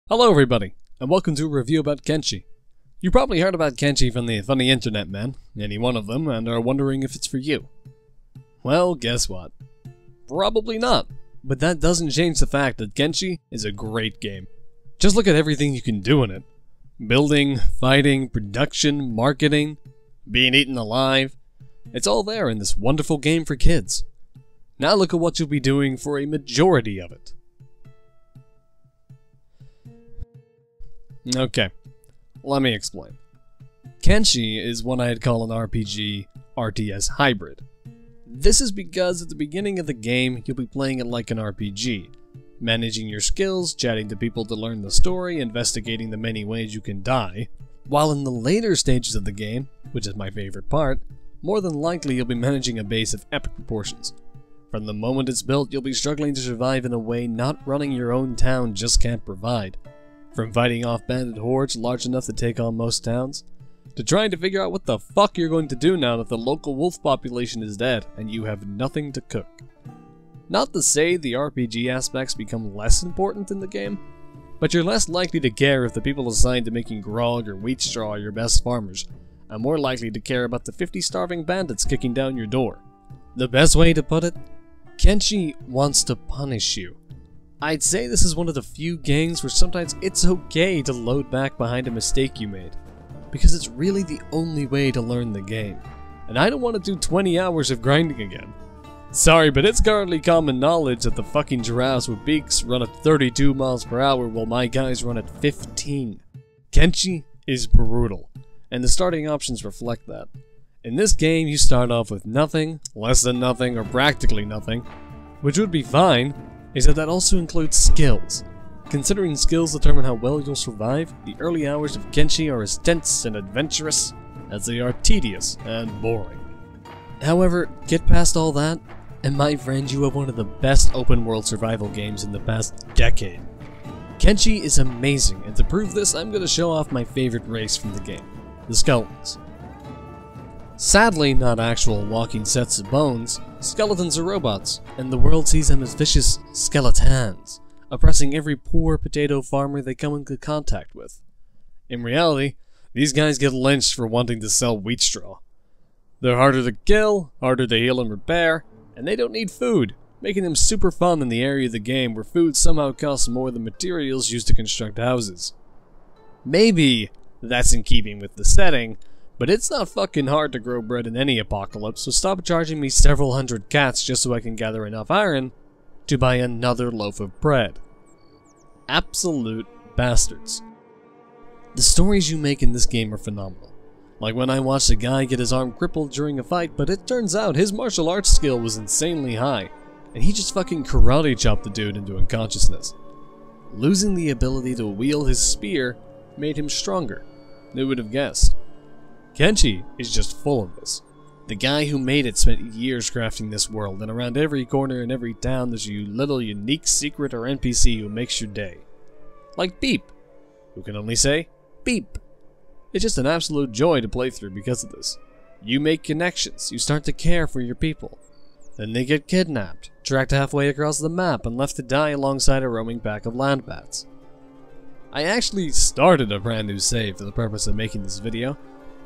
Hello everybody, and welcome to a review about Kenshi. You probably heard about Kenshi from the internet man, any one of them, and are wondering if it's for you. Well, guess what? Probably not, but that doesn't change the fact that Kenshi is a great game. Just look at everything you can do in it. Building, fighting, production, marketing, being eaten alive. It's all there in this wonderful game for kids. Now look at what you'll be doing for a majority of it. Okay, let me explain. Kenshi is what I'd call an RPG RTS hybrid. This is because at the beginning of the game, you'll be playing it like an RPG, managing your skills, chatting to people to learn the story, investigating the many ways you can die, while in the later stages of the game, which is my favorite part, more than likely you'll be managing a base of epic proportions. From the moment it's built, you'll be struggling to survive in a way not running your own town just can't provide. From fighting off bandit hordes large enough to take on most towns, to trying to figure out what the fuck you're going to do now that the local wolf population is dead and you have nothing to cook. Not to say the RPG aspects become less important in the game, but you're less likely to care if the people assigned to making grog or wheat straw are your best farmers, and more likely to care about the 50 starving bandits kicking down your door. The best way to put it? Kenshi wants to punish you. I'd say this is one of the few games where sometimes it's okay to load back behind a mistake you made, because it's really the only way to learn the game, and I don't want to do 20 hours of grinding again. Sorry, but it's currently common knowledge that the fucking giraffes with beaks run at 32 miles per hour while my guys run at 15. Kenshi is brutal, and the starting options reflect that. In this game, you start off with nothing, less than nothing, or practically nothing, which would be fine, except that also includes skills. Considering skills determine how well you'll survive, the early hours of Kenshi are as tense and adventurous as they are tedious and boring. However, get past all that, and my friend, you have one of the best open world survival games in the past decade. Kenshi is amazing, and to prove this, I'm going to show off my favorite race from the game, the skeletons. Sadly, not actual walking sets of bones, skeletons are robots, and the world sees them as vicious skeletons, oppressing every poor potato farmer they come into contact with. In reality, these guys get lynched for wanting to sell wheat straw. They're harder to kill, harder to heal and repair, and they don't need food, making them super fun in the area of the game where food somehow costs more than materials used to construct houses. Maybe that's in keeping with the setting, but it's not fucking hard to grow bread in any apocalypse, so stop charging me several hundred cats just so I can gather enough iron to buy another loaf of bread. Absolute bastards. The stories you make in this game are phenomenal. Like when I watched a guy get his arm crippled during a fight, but it turns out his martial arts skill was insanely high, and he just fucking karate chopped the dude into unconsciousness. Losing the ability to wield his spear made him stronger. Who would have guessed? Kenshi is just full of this. The guy who made it spent years crafting this world, and around every corner in every town there's a little unique secret or NPC who makes your day. Like Beep, who can only say, Beep. It's just an absolute joy to play through because of this. You make connections, you start to care for your people. Then they get kidnapped, tracked halfway across the map, and left to die alongside a roaming pack of land bats. I actually started a brand new save for the purpose of making this video,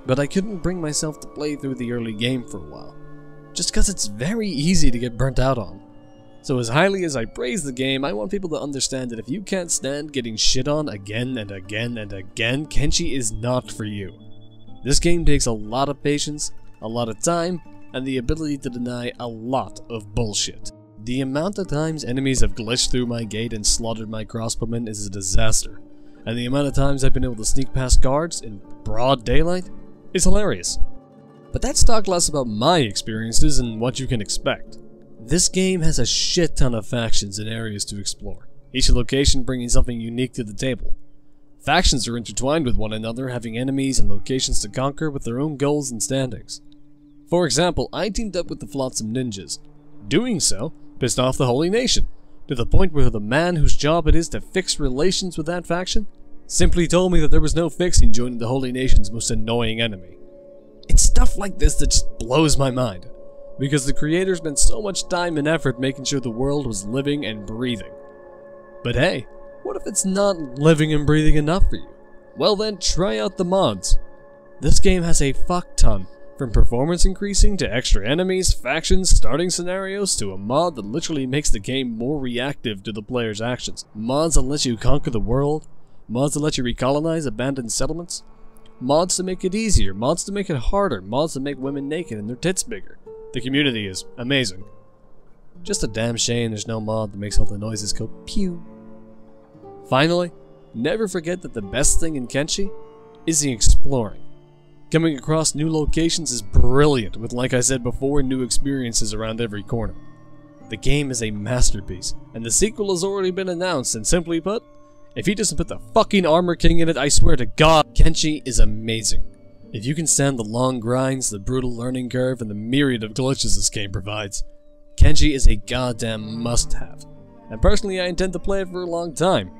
but I couldn't bring myself to play through the early game for a while, just cause it's very easy to get burnt out on. So as highly as I praise the game, I want people to understand that if you can't stand getting shit on again and again and again, Kenshi is not for you. This game takes a lot of patience, a lot of time, and the ability to deny a lot of bullshit. The amount of times enemies have glitched through my gate and slaughtered my crossbowmen is a disaster, and the amount of times I've been able to sneak past guards in broad daylight is hilarious. But let's talk less about my experiences and what you can expect. This game has a shit ton of factions and areas to explore, each location bringing something unique to the table. Factions are intertwined with one another, having enemies and locations to conquer with their own goals and standings. For example, I teamed up with the Flotsam Ninjas. Doing so pissed off the Holy Nation, to the point where the man whose job it is to fix relations with that faction simply told me that there was no fixing joining the Holy Nation's most annoying enemy. It's stuff like this that just blows my mind, because the creators spent so much time and effort making sure the world was living and breathing. But hey, What if it's not living and breathing enough for you? Well then, try out the mods. This game has a fuck ton, from performance increasing to extra enemies, factions, starting scenarios, to a mod that literally makes the game more reactive to the player's actions. Mods that let you conquer the world, mods that let you recolonize abandoned settlements, mods to make it easier, mods to make it harder, mods to make women naked and their tits bigger. The community is amazing. Just a damn shame there's no mod that makes all the noises go pew. Finally, never forget that the best thing in Kenshi is the exploring. Coming across new locations is brilliant, with, like I said before, new experiences around every corner. The game is a masterpiece, and the sequel has already been announced, and simply put, if he doesn't put the fucking Armor King in it, I swear to God, Kenshi is amazing. If you can stand the long grinds, the brutal learning curve, and the myriad of glitches this game provides, Kenshi is a goddamn must-have. And personally, I intend to play it for a long time.